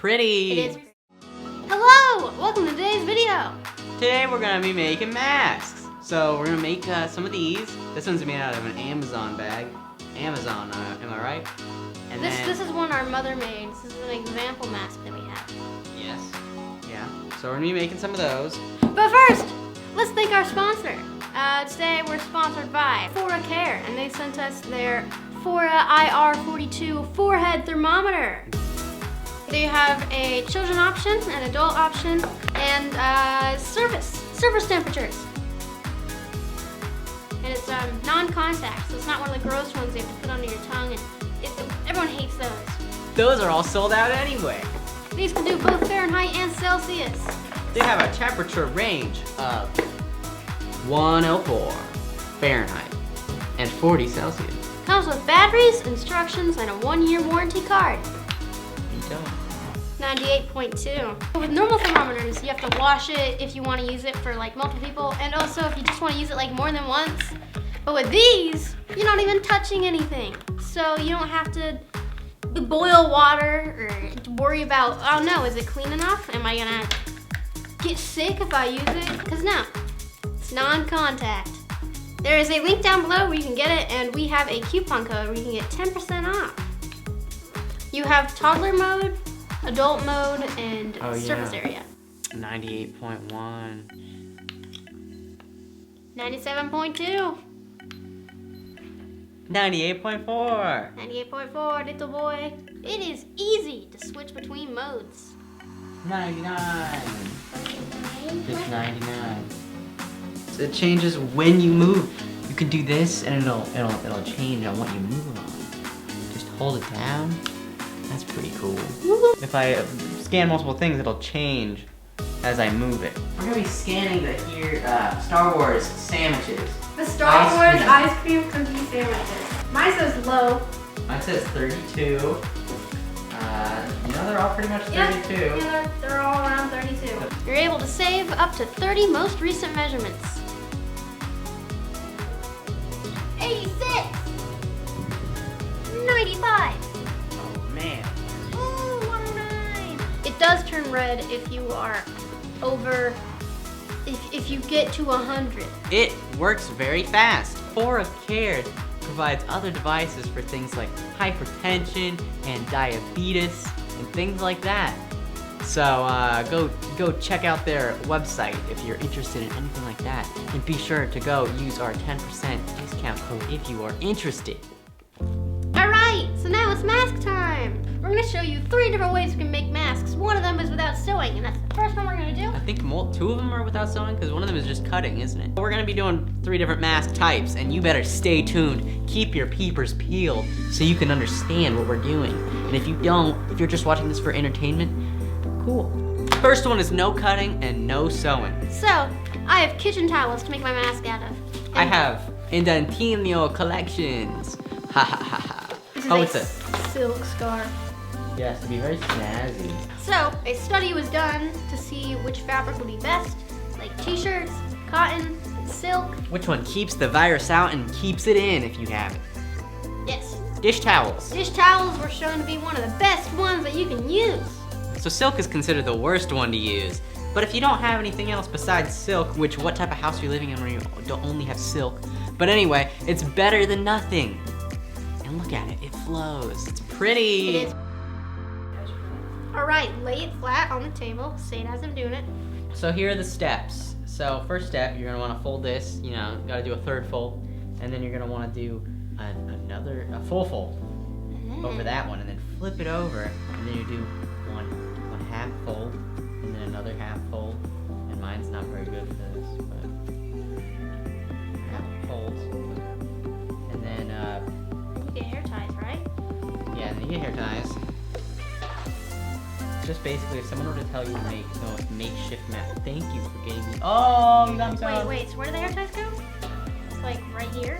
pretty. It is. Hello! Welcome to today's video. Today we're gonna be making masks. So we're gonna make some of these. This one's made out of an Amazon bag. Amazon, am I right? And This is one our mother made. This is an example mask that we have. Yes. Yeah. So we're gonna be making some of those. But first, let's thank our sponsor. Today we're sponsored by Fora Care, and they sent us their Fora IR42 forehead thermometer. They have a children option, an adult option, and service temperatures. And it's non-contact, so it's not one of the gross ones you have to put under your tongue, and everyone hates those. Those are all sold out anyway. These can do both Fahrenheit and Celsius. They have a temperature range of 104 Fahrenheit and 40 Celsius. Comes with batteries, instructions, and a 1-year warranty card. 98.2. With normal thermometers, you have to wash it if you want to use it for like multiple people, and also if you just want to use it like more than once. But with these, you're not even touching anything. So you don't have to boil water or worry about, oh no, is it clean enough? Am I gonna get sick if I use it? Because no, it's non-contact. There is a link down below where you can get it, and we have a coupon code where you can get 10% off. You have toddler mode, adult mode, and surface area. 98.1. 97.2. 98.4. 98.4, little boy. It is easy to switch between modes. 99. Just 99. So it changes when you move. You can do this and it'll change on what you move on. Just hold it down. That's pretty cool. If I scan multiple things, it'll change as I move it. We're gonna be scanning the Star Wars sandwiches. The Star Wars ice cream cookie sandwiches. Mine says low. Mine says 32. They're all pretty much 32. Yeah, they're all around 32. You're able to save up to 30 most recent measurements. 86. 95. Oh man. Ooh, 109. It does turn red if you are over, if you get to 100. It works very fast. Fora Care provides other devices for things like hypertension and diabetes and things like that. So go check out their website if you're interested in anything like that, and be sure to go use our 10% discount code if you are interested. Alright, so now it's mask time. We're going to show you 3 different ways we can make masks. One of them is without sewing, and that's the first one we're going to do. I think 2 of them are without sewing, because one of them is just cutting, isn't it? We're going to be doing 3 different mask types, and you better stay tuned. Keep your peepers peeled so you can understand what we're doing. And if you don't, if you're just watching this for entertainment, cool. First one is no cutting and no sewing. So, I have kitchen towels to make my mask out of. I have Indentino collections. Ha ha ha ha. This is a silk scarf. Yes, to be very snazzy. So, a study was done to see which fabric would be best, like t-shirts, cotton, and silk. Which one keeps the virus out and keeps it in if you have it? Yes. Dish towels. Dish towels were shown to be one of the best ones that you can use. So silk is considered the worst one to use. But if you don't have anything else besides silk, which what type of house are you living in where you don't only have silk? But anyway, it's better than nothing. And look at it, it flows. It's pretty. It is. Alright, lay it flat on the table, say it as I'm doing it. So here are the steps. So first step, you're gonna wanna fold this, you gotta do a third fold, and then you're gonna wanna do a full fold over that one, and then flip it over, and then you do one half fold, and then another half fold, and mine's not very good for this, but half folds, and then You get hair ties, right? yeah, and then you get hair ties. Just basically, if someone were to tell you to make makeshift mat, thank you for getting me. Oh, you got me so. Wait, so where do the hair ties go? It's like right here.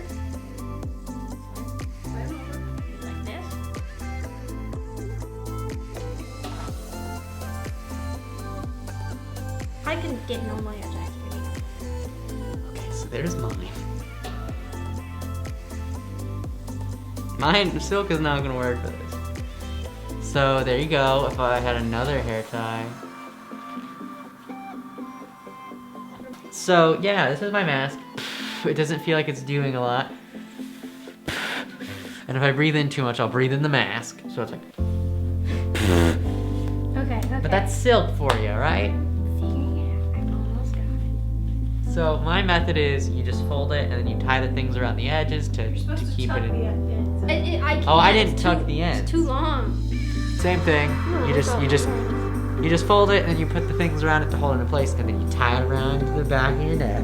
Like this. I can get normal hair ties for you. Okay, so there's mine. Mine, silk is not gonna work for this. So there you go. If I had another hair tie. So yeah, this is my mask. It doesn't feel like it's doing a lot. And if I breathe in too much, I'll breathe in the mask. So it's like. Okay. But that's silk for you, right? So my method is you just fold it and then you tie the things around the edges to keep it in. I didn't tuck the ends. It's too long. Same thing. You just fold it and then you put the things around it to hold it in place and then you tie it around the back of your neck,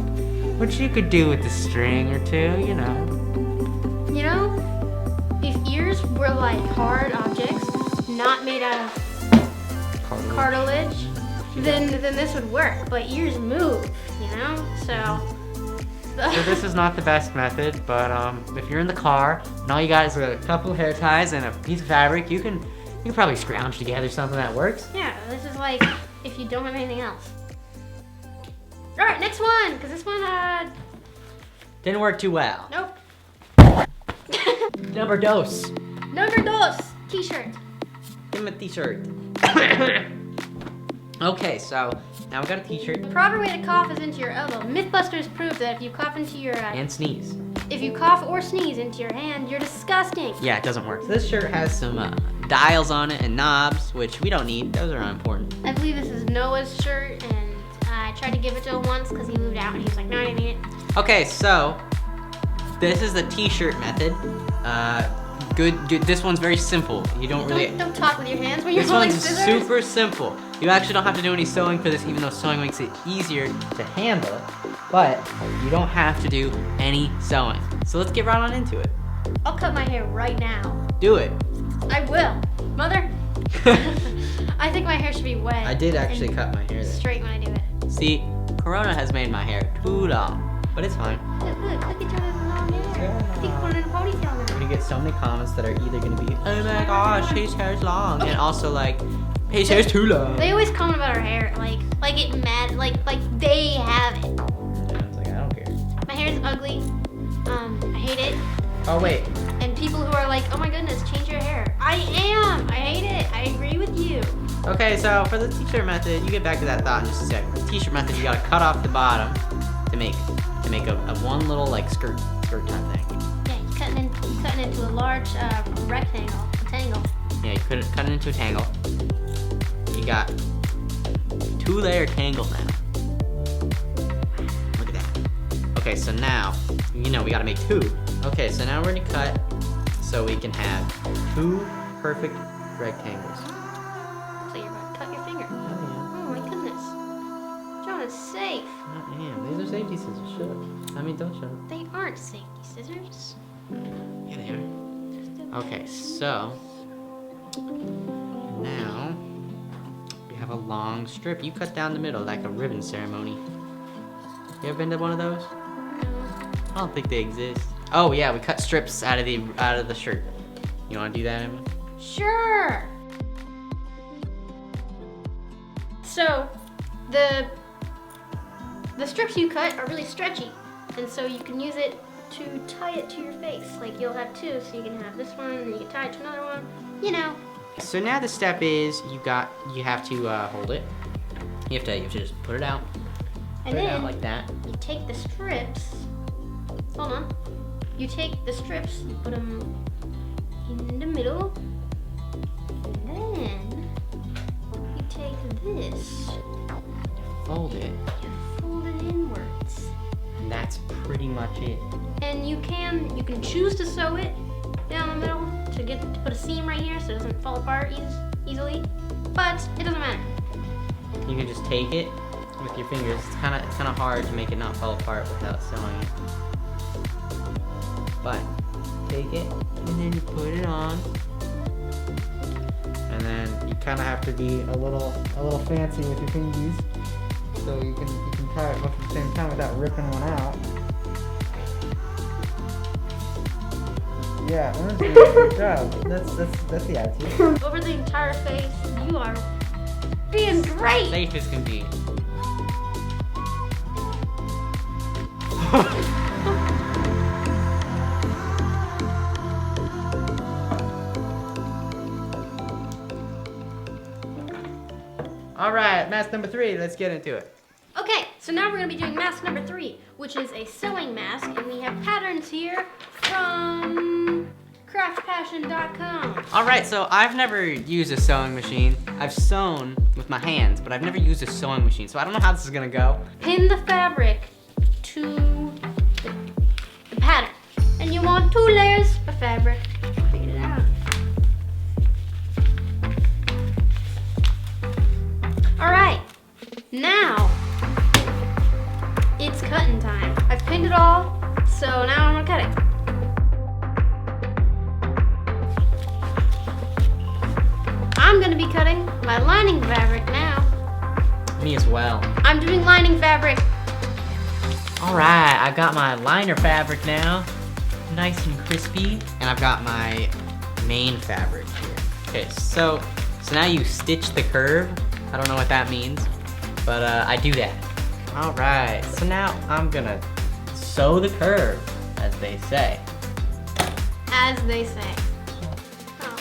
which you could do with a string or two, you know. You know, if ears were like hard objects, not made out of cartilage, then this would work. But ears move, you know, so. So this is not the best method, but if you're in the car and all you got is a couple hair ties and a piece of fabric, you can probably scrounge together something that works. Yeah, this is like if you don't have anything else. All right, next one, because this one didn't work too well. Nope. Number dos. Number dos, t-shirt. Give him a t-shirt. Okay, so now we got a t-shirt. The proper way to cough is into your elbow. Mythbusters prove that if you cough into your And sneeze. if you cough or sneeze into your hand, you're disgusting. Yeah, it doesn't work. So this shirt has some dials on it and knobs, which we don't need. Those are unimportant. I believe this is Noah's shirt, and I tried to give it to him once because he moved out, and he was like, "No, I didn't need it." Okay, so this is the t-shirt method. Good. This one's very simple. You don't really. Don't talk with your hands when you're This holding one's scissors. super simple. You actually don't have to do any sewing for this, even though sewing makes it easier to handle. But you don't have to do any sewing. So let's get right on into it. I'll cut my hair right now. Do it. I will, Mother. I think my hair should be wet. I did actually and cut my hair there. straight when I do it. See, Corona has made my hair too long, but it's fine. Look at your little long hair. He put it in a ponytail now. We're gonna get so many comments that are either gonna be, oh my gosh, his hair's long, and also like, his hair's too long. They always comment about our hair, like it mad, like they have it. I was like, I don't care. My hair is ugly. I hate it. Oh wait, And people who are like, oh my goodness, change your hair. I hate it. I agree with you. okay, so for the t-shirt method, you get back to that thought in just a second. The t-shirt method, you gotta cut off the bottom to make a one little like skirt type thing. Yeah, you're cutting into a large rectangle, a tangle. Yeah, you cut it into a tangle. You got 2-layer tangle now. Look at that. Okay, so now, we gotta make 2. Okay, so now we're gonna cut so we can have 2 perfect rectangles. So you're about to cut your finger. Oh, Oh my goodness. John, it's safe. yeah. Oh, damn, these are safety scissors. Shut up. I mean, don't shut up. They aren't safety scissors. Yeah, they are. Okay, so now we have a long strip. You cut down the middle like a ribbon ceremony. You ever been to one of those? I don't think they exist. Oh yeah, we cut strips out of the shirt. You want to do that, Emma? Sure. So, the strips you cut are really stretchy, and so you can use it to tie it to your face. Like you'll have 2, so you can have this one, and you can tie it to another one. You know. So now the step is you have to hold it. You have to just put it out. And Put it out then like that. you take the strips. Hold on. You take the strips, you put them in the middle, and then you take this, Fold it. you fold it inwards, And that's pretty much it. and you can choose to sew it down the middle to put a seam right here so it doesn't fall apart easily, but it doesn't matter. You can just take it with your fingers. It's kind of hard to make it not fall apart without sewing it. But take it and then you put it on, and then you kind of have to be a little fancy with your fingers, so you can tie it both at the same time without ripping one out. Yeah, that's a good job. That's the attitude. Over the entire face, you are being great. Safe as can be. All right, mask number 3. Let's get into it. Okay, so now we're gonna be doing mask number 3, which is a sewing mask, and we have patterns here from craftpassion.com. All right, so I've never used a sewing machine. I've sewn with my hands, but I've never used a sewing machine, so I don't know how this is gonna go. Pin the fabric to the pattern, and you want 2 layers of fabric. Figure it out. All right, now it's cutting time. I've pinned it all, so now I'm gonna cut it. I'm gonna be cutting my lining fabric now. Me as well. I'm doing lining fabric. All right, I've got my liner fabric now, nice and crispy, and I've got my main fabric here. Okay, so now you stitch the curve. I don't know what that means, but I do that. All right, so now I'm gonna sew the curve, as they say. As they say. Oh.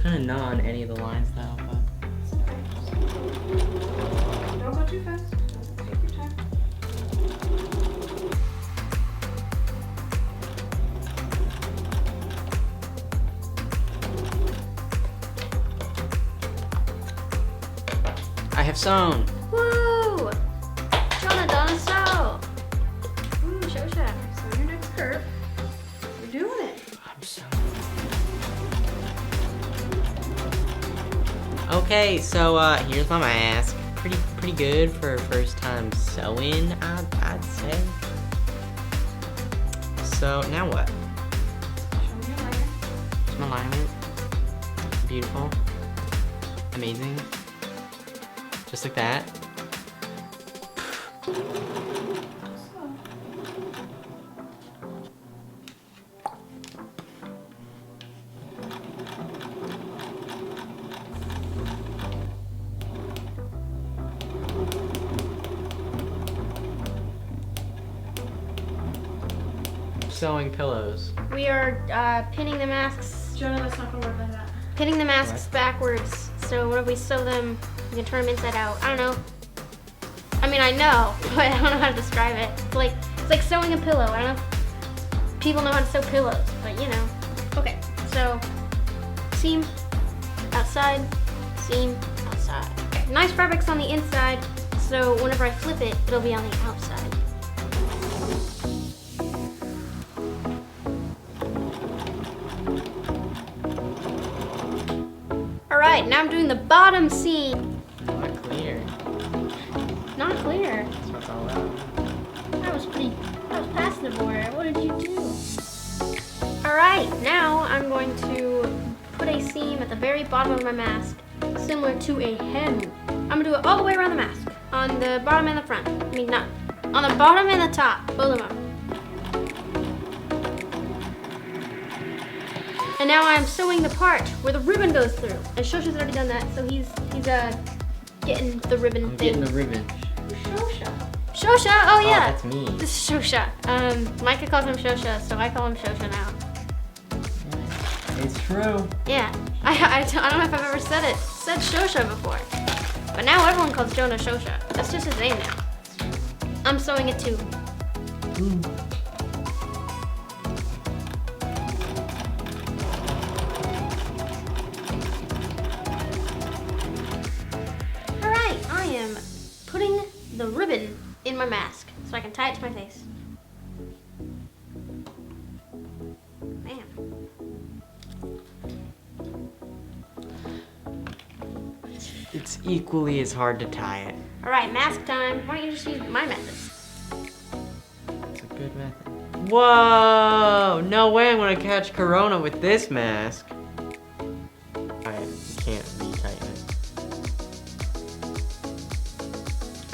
Kind of not on any of the lines though, but. Don't go too fast. Take your time. I have sewn. Woo! Jonah done sew. Ooh, show shot. So your next curve. You're doing it. I'm sewn. Okay, so here's my mask. Pretty good for first time sewing, I'd say. So now what? Show me your liner. Here's my alignment. Beautiful. Amazing. Just like that. Sewing pillows. We are pinning the masks, Jonah, that's not gonna work like that. pinning the masks backwards. So when we sew them, we can turn them inside out. I don't know. I mean, I know, but I don't know how to describe it. It's like sewing a pillow. I don't know if people know how to sew pillows, but you know. Okay, so seam outside, seam outside. Okay, nice fabric's on the inside, so whenever I flip it, it'll be on the outside. All right, now I'm doing the bottom seam. Not clear. Not clear. That's what it's all about. That was past the border. What did you do? All right, now I'm going to put a seam at the very bottom of my mask, similar to a hem. I'm gonna do it all the way around the mask, on the bottom and the front. I mean, not on the bottom and the top, both of them. And now I'm sewing the part where the ribbon goes through. And Shosha's already done that, so he's getting the ribbon I'm thing. getting the ribbon. Shosha. Shosha, oh yeah. that's me. This is Shosha. Micah calls him Shosha, so I call him Shosha now. It's true. Yeah, I don't know if I've ever said Shosha before, but now everyone calls Jonah Shosha. That's just his name now. I'm sewing it too. All right, I am putting the ribbon in my mask so I can tie it to my face. Man. It's equally as hard to tie it. All right, mask time. Why don't you just use my method? It's a good method. Whoa! No way I'm gonna catch corona with this mask. I can't retighten it.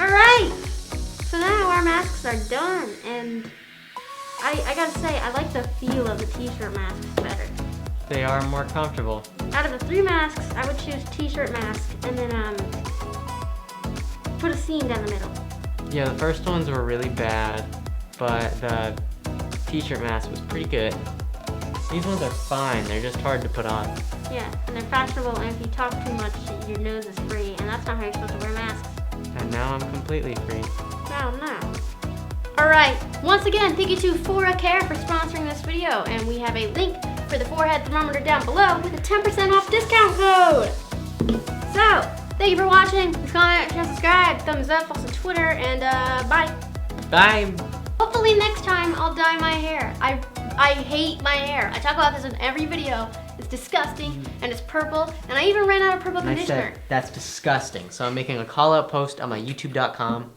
All right. So now our masks are done, and I gotta say, I like the feel of the t-shirt masks better. They are more comfortable. Out of the 3 masks, I would choose t-shirt mask, and then seam down the middle. Yeah, the first ones were really bad, but the t-shirt mask was pretty good. These ones are fine, they're just hard to put on. Yeah, and they're fashionable, and if you talk too much, your nose is free, and that's not how you're supposed to wear masks. And now I'm completely free. No. Alright, once again, thank you to Fora Care for sponsoring this video, and we have a link for the forehead thermometer down below with a 10% off discount code. So, thank you for watching. Please comment, share, subscribe, thumbs up, also Twitter, and bye. Bye! Hopefully next time I'll dye my hair. I hate my hair. I talk about this in every video. It's disgusting, and it's purple, and I even ran out of purple And I conditioner. said, that's disgusting. So I'm making a call out post on my youtube.com